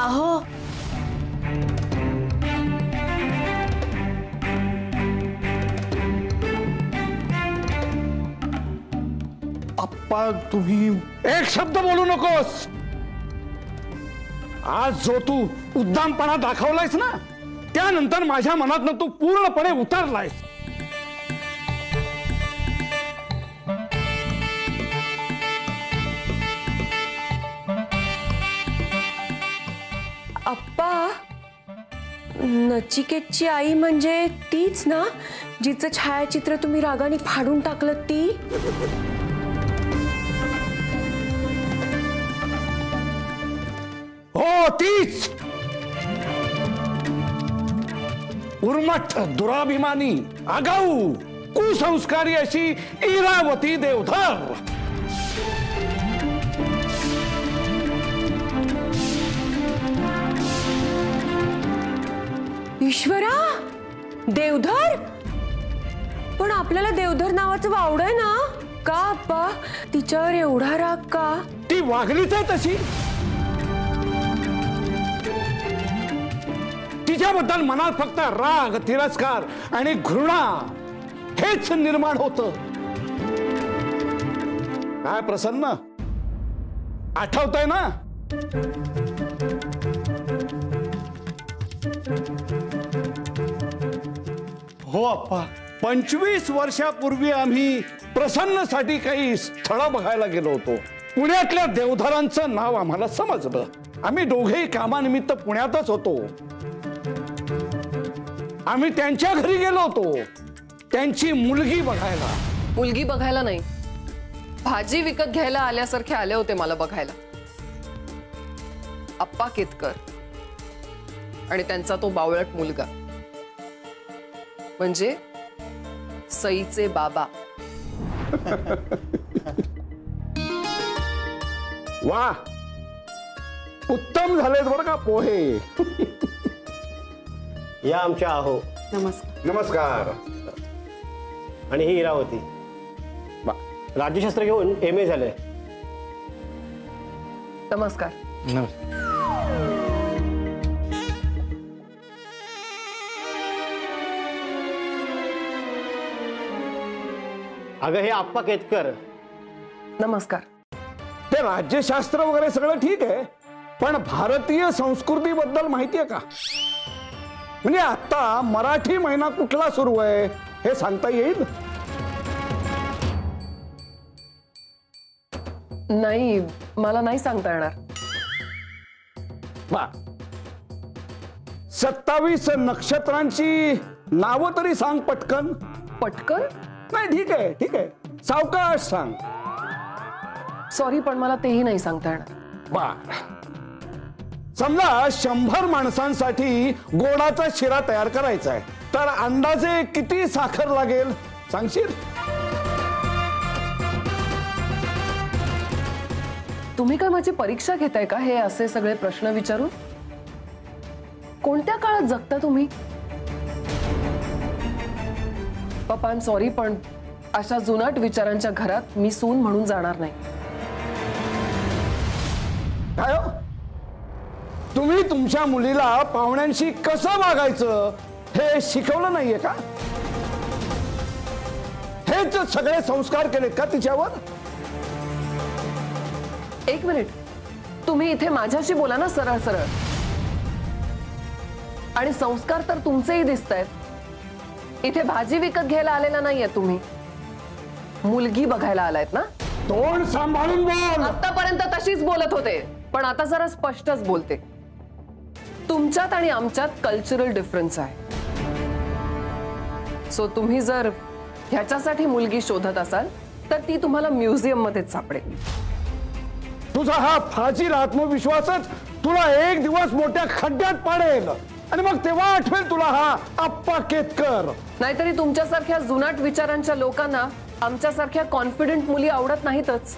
अहो अप्पा तुम्ही एक शब्द बोलू नकोस। आज जो तू उद्दामपणा दाखवलायस ना त्यानंतर माझ्या मनातनं तू पूर्णपणे उतरलायस। अप्पा, नचिकेतची आई म्हणजे तीच ना जिचं छायाचित्र तुम्ही रागाने फाडून टाकलं ती? हो तीच। उर्मट, दुराभिमानी, आगाऊ, कुसंस्कारी अशी इरावती देवधर। ईश्वरा, देवधर? पण आपल्याला देवधर नावाचं वावड आहे ना? का अप्पा, तिच्यावर एवढा राग का? ती वागलीच आहे तशी। तिच्याबद्दल मनात फक्त राग, तिरस्कार आणि घृणा हेच निर्माण होतं। काय प्रसन्न, आठवतंय ना? हो अप्पा, 25 वर्षापूर्वी आम्ही प्रसन्नसाठी काही स्थळ बघायला गेलो होतो। पुण्यातल्या देवधरांचं नाव आम्हाला समजलं। आम्ही दोघेही कामानिमित्त पुण्यातच होतो। आम्ही त्यांच्या घरी गेलो होतो त्यांची मुलगी बघायला। मुलगी बघायला नाही, भाजी विकत घ्यायला आल्यासारखे आले होते मला बघायला। अप्पा केतकर आणि त्यांचा तो बावळट मुलगा म्हणजे सईचे बाबा। वा, उत्तम झालेत बरं का पोहे। या आमच्या आहो। नमस्कार। नमस्कार। आणि ही इरावती, राज्यशास्त्र घेऊन MA झाले। नमस्कार। अगं हे आप्पा केतकर। नमस्कार। ते राज्यशास्त्र वगैरे सगळं ठीक आहे, पण भारतीय संस्कृतीबद्दल माहिती आहे का? म्हणजे आता मराठी महिना कुठला सुरू आहे हे सांगता येईल? नाही, मला नाही सांगता येणार। 27 नक्षत्रांची नावं तरी सांग पटकन। पटकन? नाही, ठीक आहे ठीक आहे, सावकाश सांग। सॉरी, पण मला तेही नाही सांगता येणार। बर, समजा 100 माणसांसाठी गोडाचा शिरा तयार करायचा आहे, तर अंदाजे किती साखर लागेल सांगशील? तुम्ही काय माझी परीक्षा घेताय का हे असे सगळे प्रश्न विचारून? कोणत्या काळात जगता तुम्ही? पप्पा, आय एम सॉरी, पण अशा जुनाट विचारांच्या घरात मी सून म्हणून जाणार नाही। काय हो? तुम्ही तुमच्या मुलीला पाहुण्यांशी कसं वागायचं हे शिकवलं नाहीये का? हेच सगळे संस्कार केलेत का तिच्यावर? एक मिनिट, तुम्ही इथे माझ्याशी बोला ना सरळ सरळ। आणि संस्कार तर तुमचेही दिसतायत। इथे भाजी विकत घ्यायला आलेला नाहीये तुम्ही, मुलगी बघायला आलायत ना? तोंड सांभाळून बोल। आतापर्यंत तशीच बोलत होते, पण आता जरा स्पष्टच बोलते। तुमच्यात आणि आमच्यात कल्चरल डिफरन्स आहे। सो तुम्ही जर ह्याच्यासाठी मुलगी शोधत असाल तर ती तुम्हाला म्युझियम मध्येच सापडेल। तुझा हा फाजील आत्मविश्वासच तुला एक दिवस मोठ्या खड्ड्यात पाडेल आणि मग तेव्हा आठवेल तुला हा अप्पा केतकर। नाहीतरी तुमच्यासारख्या जुनाट विचारांच्या लोकांना आमच्यासारख्या कॉन्फिडंट मुली आवडत नाहीतच।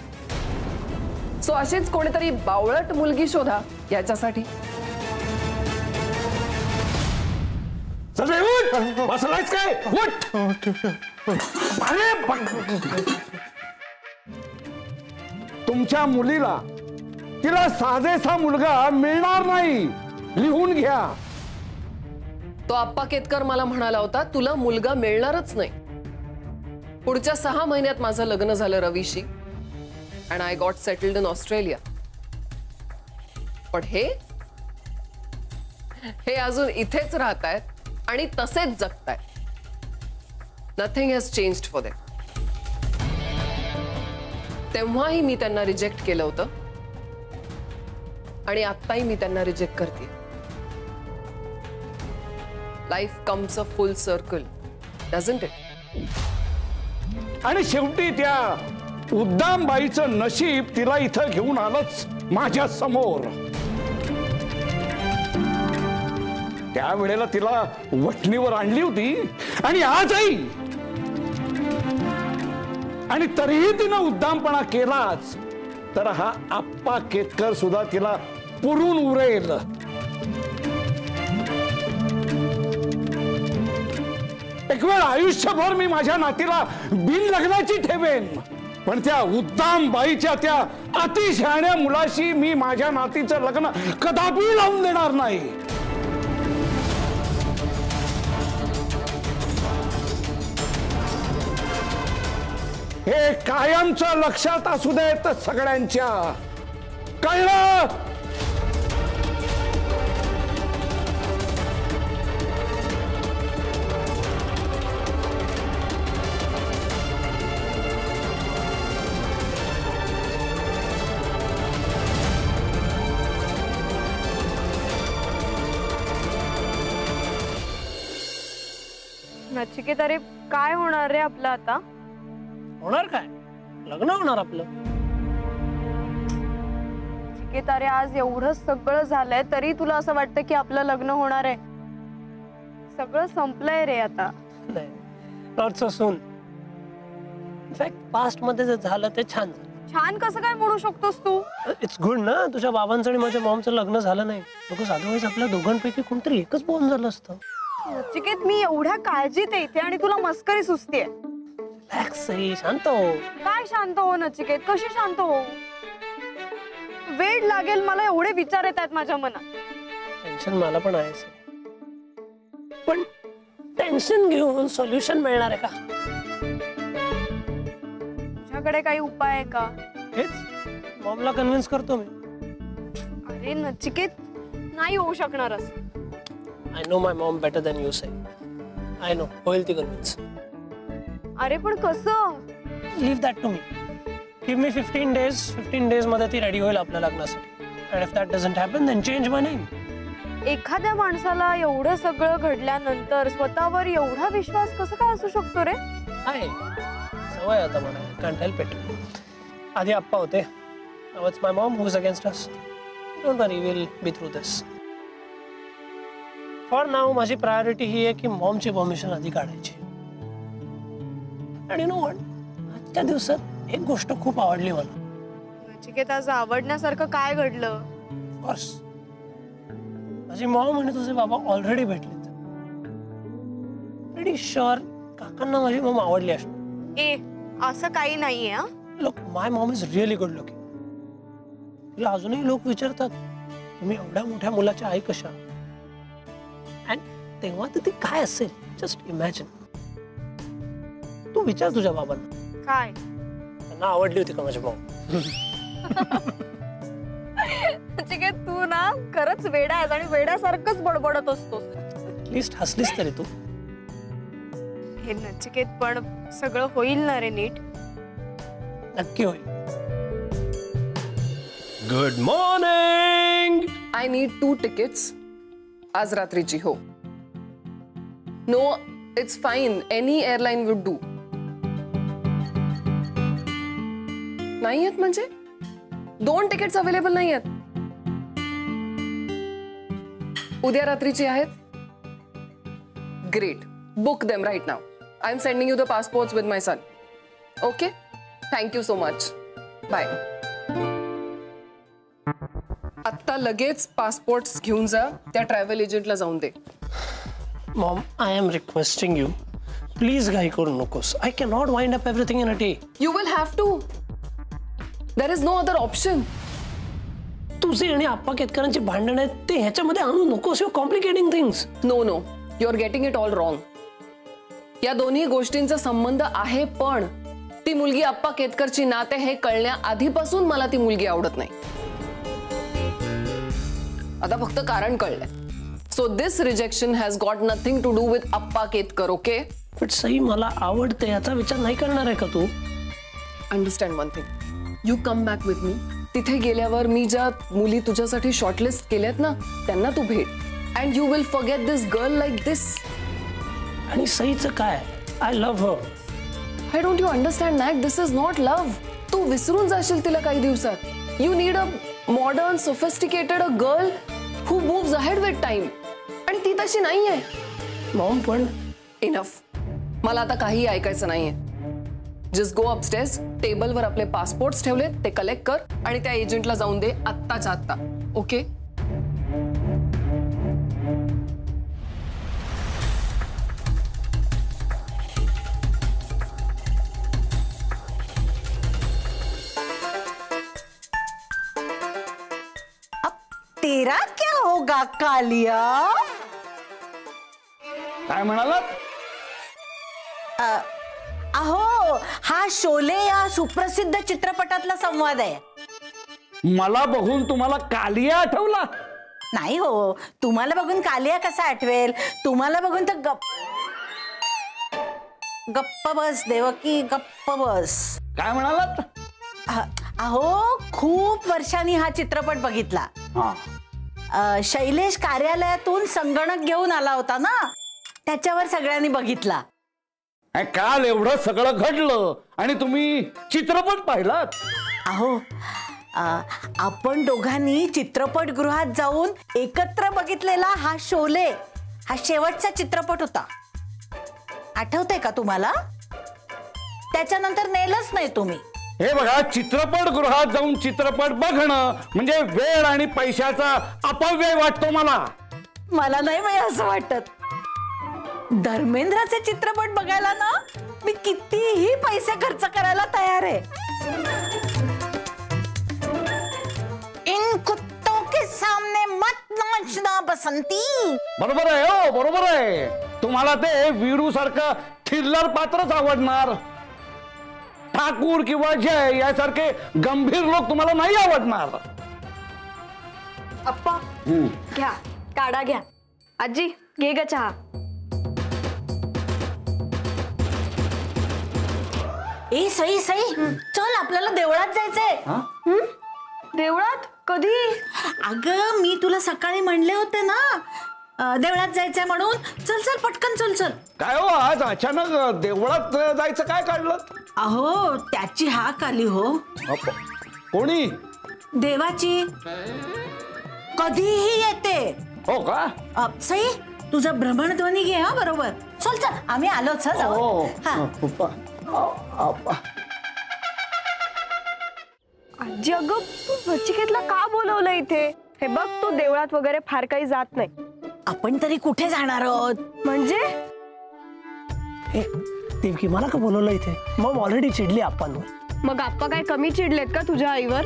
सो अशीच कोणीतरी बावळट मुलगी शोधा याच्यासाठी। चल उठ, बसलायस काय? उठ। अरे तुमच्या मुलीला तिला साधेसा मुलगा मिळणार नाही, लिहून घ्या. तो आप्पा केतकर मला म्हणाला होता तुला मुलगा मिळणारच नाही. पुढच्या 6 महिन्यात माझं लग्न झालं रवीशी and I got settled in Australia. पण हे अजून इथेच राहतायत आणि तसेच जगतायत. Nothing has changed for them. तेव्हाही मी त्यांना रिजेक्ट केलं होतं आणि आत्ताही मी त्यांना रिजेक्ट करते. Life comes a full circle, doesn't it? आणि शेवटी त्या उद्दामबाईचं नशीब तिला इथं घेऊन आलंच माझ्या समोर. त्यावेळेला तिला वठणीवर आणली होती आणि आजही, आणि तरीही तिनं उद्दामपणा केलाच तर हा आप्पा केतकर सुद्धा तिला पुरून उरेल. एक वेळ आयुष्यभर मी माझ्या नातीला बिन लग्नाची ठेवेन, पण त्या उद्दाम बाईच्या त्या अतिशहाण्या मुलाशी मी माझ्या नातीचं लग्न कदापि लावून देणार नाही. हे कायमचं लक्षात असू देत सगळ्यांच्या. कळलं? नचिकेत, अरे काय होणार रे आपलं आता? होणार काय? लग्न होणार आपलं. नचिकेत, अरे आज एवढं सगळं झालंय तरी तुला असं वाटतं की आपलं लग्न होणार आहे? सगळं संपलंय रे आता. नाही, not so soon. In fact past मध्ये जे झालं ते छान झालं. छान कसं काय म्हणू शकतोस तू? इट्स गुड ना तुझ्या बाबांचं आणि माझ्या मॉमचं लग्न झालं नाही. बिकॉज अदरवाईज आपल्या दोघांपैकी कोणतरी एकच बॉर्न झालं असतं. नचिकेत, मी एवढ्या काळजीत आहे इथे आणि तुला मस्करी सुचतेय. रिलॅक्स आहे, शांत हो. काय शांत हो नचिकेत? कशी शांत हो? वेळ लागेल, मला एवढे विचार येत आहेत माझ्या मनात. टेन्शन मला पण आहे, पण टेन्शन घेऊन सोल्युशन मिळणार आहे का? तुझ्याकडे काही उपाय आहे का? हेच मॉमला कन्व्हिन्स करतो मी. अरे नचिकेत, नाही होऊ शकणार असं. I know my mom better than you say. I know. होईल ती कन्व्हिन्स. अरे पण कसं? Leave that to me. Give me 15 days. 15 days मध्ये ती रेडी होईल आपल्या लग्नासाठी. And if that doesn't happen, then change my name. एखाद्या माणसाला एवढं सगळं घडल्यानंतर स्वतःवर एवढा विश्वास कसं काय असू शकतो रे? आहे सवय आता मला. Can't help it. आधी आप्पा होते. Now it's my mom who's against us. Don't worry, we'll be through this. For now माझी प्रायोरिटी ही आहे की मॉमची परमिशन आधी काढायची. आणि यू नो व्हॉट, आजच्या दिवसात एक गोष्ट खूप आवडली मला. नचिकेत, आज आवडण्यासारखं काय घडलं? ऑफकोर्स माझी मॉम आणि तुझे बाबा ऑलरेडी भेटलेत. प्रिटी शुअर काकांना माझी मॉम आवडली असणार. ए, असं काही नाहीये. हा, look, my Maugham is really good looking. तिला अजूनही लोक विचारतात तुम्ही एवढ्या मोठ्या मुलाच्या आई कशा? तेव्हा तर ती काय असेल, जस्ट इमॅजिन. तू विचार तुझ्या बाबांना काय त्यांना आवडली होती का माझी मॉम? नचिकेत, तू ना खरंच वेडा आहेस आणि वेड्यासारखंच बडबडत असतोस. ऍटलीस्ट हसलीस तरी तू. हे नचिकेत, पण सगळं होईल ना रे नीट? नक्की होईल. Good morning. I need 2 tickets आज रात्रीची. हो, no it's fine, any airline would do. नाही आहेत म्हणजे 2 tickets अवेलेबल नाही आहेत. उद्या रात्रीची आहेत. Great, book them right now. I am sending you the passports with my son. Okay, thank you so much. Bye. आत्ता लगेच पासपोर्ट्स घेऊन जा, त्या ट्रॅव्हल एजंटला जाऊन दे. Mom, I am requesting you, please घाई करू नकोस. I can not wind up everything in a day. You will have to. There is no other option. तुझे आणि आप्पा केतकरांची भांडण आहेत ते ह्याच्यामध्ये आणू नकोस. You complicating things. No no, you are getting it all wrong. या दोन्ही गोष्टींचा संबंध आहे, पण ती मुलगी आप्पा केतकरची नाते हे कळण्याआधीपासून मला ती मुलगी आवडत नाही. आता फक्त कारण कळलंय. So this rejection has got nothing to do with Appa Ketkar. Okay, but Sai मला आवडते याचा विचार नाही करणार आहे का तू? Understand one thing, you come back with me. तिथे गेल्यावर मी ज्या मुली तुझ्यासाठी शॉर्टलिस्ट केल्यात ना त्यांना तू भेट. And you will forget this girl like this. आणि सईचं काय? I love her. I don't you understand नॅक, दिस इज नॉट लव्ह. तू विसरून जाशील तिला काही दिवसात. You need a modern sophisticated a girl who moves ahead with time. आणि ती तशी नाहीये. मॉम पण इनफ. मला आता काही ऐकायचं नाहीये. Just go अपस्टेअर्स. टेबलवर आपले पासपोर्ट्स ठेवलेत ते कलेक्ट कर आणि त्या एजंटला जाऊन दे आत्ताच्या आत्ता. ओके? तेरा क्या होगा कालिया? काय म्हणालात? अहो, हा शोले या सुप्रसिद्ध चित्रपटातला संवाद आहे. मला बघून तुम्हाला कालिया आठवला? नाही हो, तुम्हाला बघून कालिया कसा आठवेल? तुम्हाला बघून तर गप्प बस देवकी, गप्प बस. काय म्हणालात? अहो, खूप वर्षांनी हा चित्रपट बघितला. शैलेश कार्यालयातून संगणक घेऊन आला होता ना, त्याच्यावर सगळ्यांनी बघितला. काल एवढं सगळं घडलं आणि तुम्ही चित्रपट पाहिलात? अहो, आपण दोघांनी चित्रपटगृहात जाऊन एकत्र बघितलेला हा शोले हा शेवटचा चित्रपट होता. आठवतंय का तुम्हाला? त्याच्यानंतर नेलंच नाही तुम्ही. हे बघा, चित्रपटगृहात जाऊन चित्रपट बघणं म्हणजे वेळ आणि पैशाचा अपव्यय वाटतो मला. मला नाही बाई असं वाटत. धर्मेंद्रचे चित्रपट बघायला ना मी कितीही पैसे खर्च करायला तयार आहे. इन कुत्तों के सामने मत नाचना बसंती. बरोबर आहे हो, बरोबर आहे. तुम्हाला ते वीरू सारखं थ्रिलर पात्रच आवडणार. ठाकूर किंवा जय यासारखे गंभीर लोक तुम्हाला नाही आवडणार. अप्पा घ्या, काढा घ्या. आजी घे ग चहा. ए सई सई, चल आपल्याला देवळात जायचंय. देवळात? कधी? अगं, मी तुला सकाळी म्हणले होते ना देवळात जायचंय म्हणून. चल चल पटकन चल चल. काय हो, आज अचानक देवळात जायचं काय काढलं? अहो, त्याची हाक आली हो. कोणी? देवाची. कधीही येते. हो का? सई, तुझा भ्रमणध्वनी घे. हा बरोबर. चल चल, आम्ही आलोच. आजी, अगं तू नचिकेतला का बोलवलं इथे? हे बघ, तू देवळात वगैरे फार काही जात नाही. आपण तरी कुठे जाणार आहोत? म्हणजे देवकी, मला का बोलवलं इथे? मग ऑलरेडी चिडली आप्पांवर. मग आप्पा काय कमी चिडलेत का तुझ्या आईवर?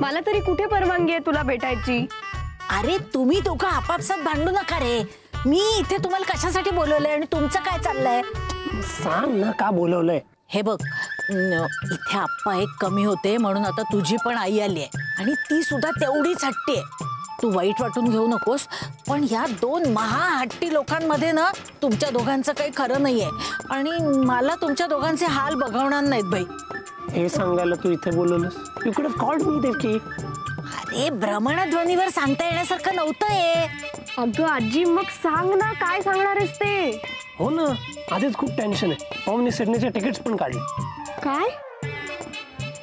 मला तरी कुठे परवानगी आहे तुला भेटायची? अरे, तुम्ही दोघं आपापसात भांडू नका रे. मी इथे तुम्हाला कशासाठी बोलवलंय आणि तुमचं काय चाललंय? सांग ना का बोलवलंय? हे बघ, इथे आप्पा एक कमी होते म्हणून आता तुझी पण आई आली आहे आणि ती सुद्धा तेवढीच हट्टी आहे. तू वाईट वाटून घेऊ नकोस, पण या दोन महाहट्टी लोकांमध्ये ना तुमच्या दोघांचं काही खरं नाहीये आणि मला तुमच्या दोघांचे हाल बघवणार नाहीत बाई. हे सांगायला तू इथे बोलवलंस? यू कुड हॅव कॉल्ड मी देवकी. अरे, भ्रमणध्वनीवर सांगता येण्यासारखं नव्हतं हे. अगं आजी, मग सांग ना, काय सांगणार आहेस ते? हो ना, आधीच खूप टेन्शन आहे. मम्मीने सिडनीचे तिकीट्स पण काढले. काय?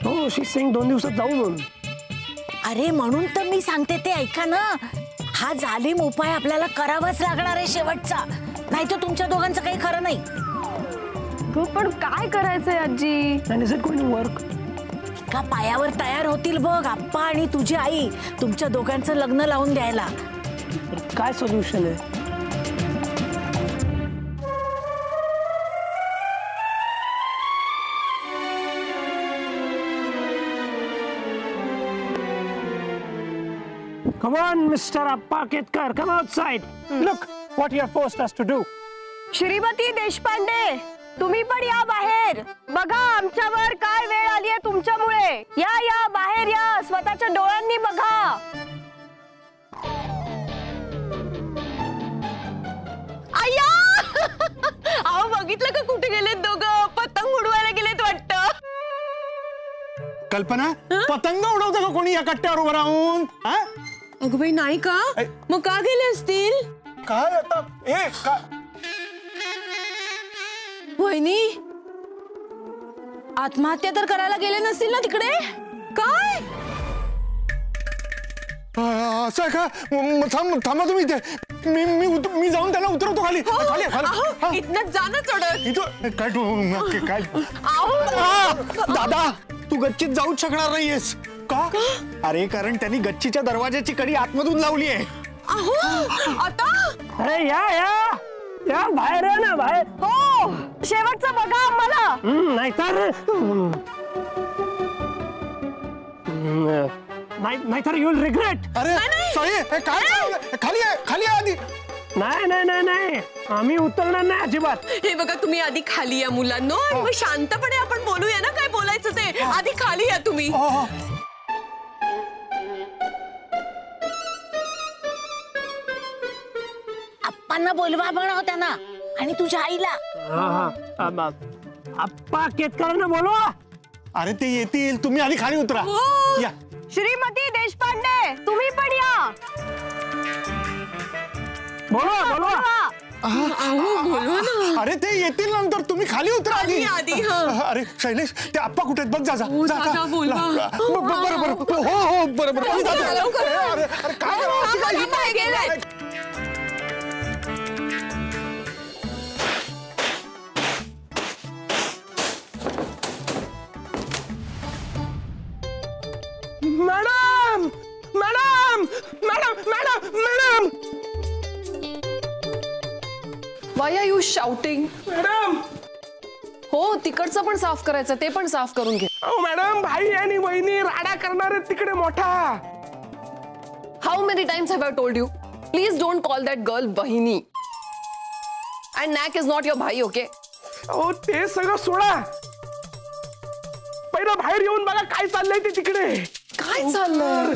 हो, शी सेइंग 2 दिवसात जाऊ म्हणून. अरे, म्हणून तर मी सांगते ते ऐका ना. हा जालिम उपाय आपल्याला करावाच लागणार आहे शेवटचा, नाही तर तुमच्या दोघांचं काही खरं नाही. पण काय करायचंय आजी? And is it going to work? एका पायावर तयार होतील बघ आप्पा आणि तुझी आई तुमच्या दोघांचं लग्न लावून द्यायला. काय सोल्युशन आहे? Come on, Mr. Appa Ketkar, come outside. Look what you have forced us to do. Shrimati Deshpande, तुम्ही पण या बाहेर. बघा आमच्यावर काय वेळ आली आहे तुमच्यामुळे. या बाहेर या, स्वतःच्या डोळ्यांनी बघा. अय्या अहो बघितलं का कुठे गेलेत दोघं? पतंग उडवायला गेलेत वाटतं. कल्पना, पतंग उडवतं का कोणी या कट्ट्यावर उभं राहून? अगं बाई नाही का? मग का गेले असतील? काय आता वहिनी आत्महत्या तर करायला गेले नसतील ना तिकडे? काय असं आहे का? थांबा तुम्ही इथे. मी जाऊन त्याला उतरवतो खाली. खाली खाली. इथनं जाणं चढत. इथं काय तू काय दादा, तू गच्चीत जाऊच शकणार नाहीयेस. का? अरे कारण त्यांनी गच्चीच्या दरवाजाची कडी आतमधून लावली आहे. आता अरे या बाहेर आहे ना, बाहेर. हो, शेवटचं बघा आम्हाला. नाहीतर यू विल रिग्रेट. अरे काय खाली आहे, खाली आहे आधी. नाही आम्ही उतरणार नाही अजिबात. हे बघा तुम्ही आधी खाली या मुलांनो. मग शांतपणे आपण बोलूया ना, काय बोलायचं ते. आधी खाली या तुम्ही. आप्पांना बोलवा म्हणा त्यांना आणि तुझ्या आईला. आप्पा केतकरांना बोलवा. अरे ते येतील, तुम्ही आधी खाली उतरा. या. श्रीमती देशपांडे, तुम्ही पण या. बोलवा. बोलवा ना. अरे ते येतील नंतर, तुम्ही खाली उतरा आधी. अरे शैलेश, ते आप्पा कुठे आहेत बघ. जा बोलवा. बरोबर. हो बरोबर. अरे काय madam. Why are you shouting? Madam. हो, तिकडचं पण साफ करायचं, ते पण साफ करून घे. मॅडम, भाई आणि वहिनी राडा करणार आहेत तिकडे मोठा. How many times have I told you? Please don't call that girl Bahini. And Nak is not your bhai, okay? अहो ते सगळं सोडा. पहिलं बाहेर येऊन बघा काय चाललंय ते तिकडे. काय चाललंय?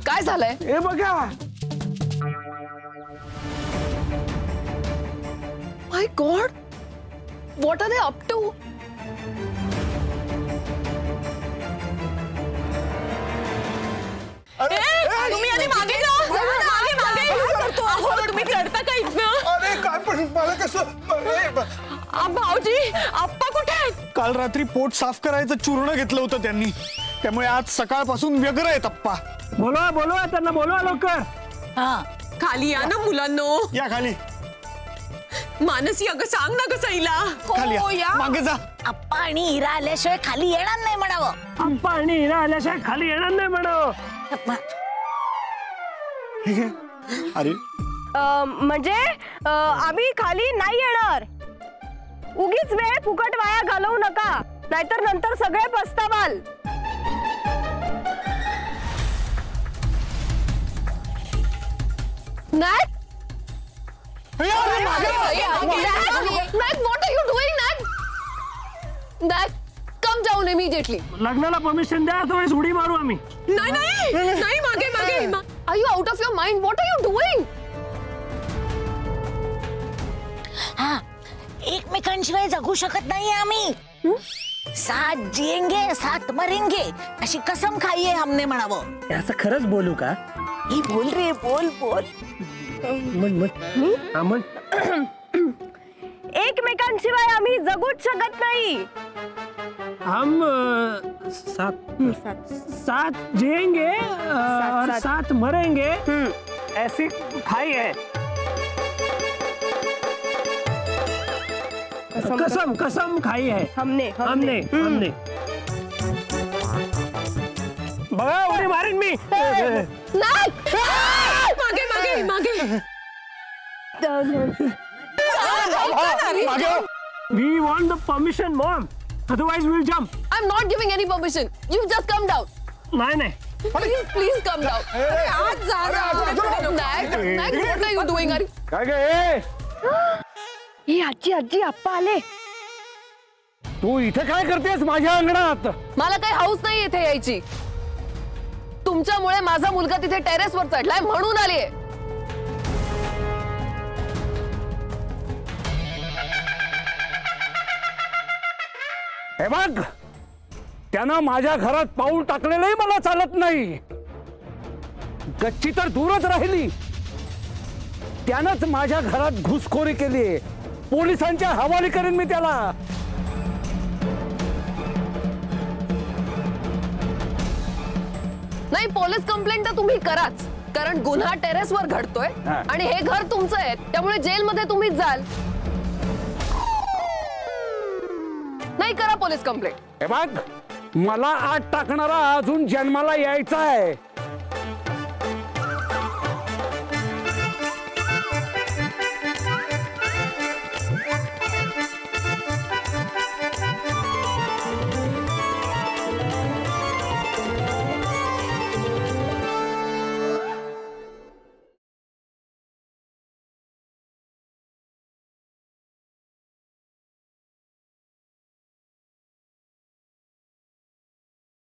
काय झालंय? हे बघा. My God, what are they up to? तुम्ही आधी मागे जा. मागे. तुम्ही चढता का इथनं? अरे काय पण मला कसं. भाऊजी आप्पा कुठे आहेत? काल रात्री पोट साफ करायचं चूर्ण घेतलं होतं त्यांनी, त्यामुळे आज सकाळपासून व्यग्र आहेत आप्पा. बोलवा त्यांना, बोलवा लवकर. खाली या ना मुलांनो. या खाली. मानसी अगं सांग ना कसं हिला. खाली या. मागे जा. आप्पा आणि हिरा आल्याशिवाय खाली येणार नाही म्हणावं. आप्पा आणि हिरा आल्याशिवाय खाली येणार नाही म्हणावं. अरे म्हणजे आम्ही खाली नाही येणार. उगीच वेळ फुकट वाया घालवू नका, नाहीतर नंतर सगळे पस्तावाल. Nak? Nak, what are you doing, Nak? Nak, come down immediately. लग्नाला परमिशन द्या, तर उडी मारू आम्ही. नाही मागे. Are you out of your mind? What are you doing? हा, एकमेकांशिवाय जगू शकत नाही आम्ही. साथ जिएंगे साथ मरेंगे अशी कसम खाई आहे हमने म्हणावं. असं खरंच बोलू का? ही बोल रे, बोल. म्हण. एकमेकांशिवाय आम्ही जगूच शकत नाही. हम साथ जिएंगे और साथ मरेंगे ऐसी खाई है. कसम खाई है हमने. बघा उडी मारीन मी. Nak! मागे. We want the permission, mom. Otherwise we'll jump. I'm not giving any permission. You just come down. नाही नाही Please come down. आज जा ना. Nag, what are you doing? काय गे ही आजी आजी आप्पा आले. तू इथे काय करतेस माझ्या अंगणात? मला काही हाऊस नाही इथे यायची. तुमच्यामुळे माझा मुलगा तिथे टेरेसवर चढलाय म्हणून आलीये. हे बघ, त्यानं माझ्या घरात पाऊल टाकलेलंही मला चालत नाही. गच्ची तर दूरच राहिली. त्यानंच माझ्या घरात घुसखोरी केली. पोलिसांच्या हवाली करेन मी त्याला. नाही, पोलीस कंप्लेंट तर तुम्ही कराच, कारण गुन्हा टेरेसवर घडतोय आणि हे घर तुमचं आहे, त्यामुळे जेलमध्ये तुम्हीच जाल. नाही, करा पोलीस कंप्लेंट. हे बघ, मला आत टाकणारा अजून जन्माला यायचा आहे.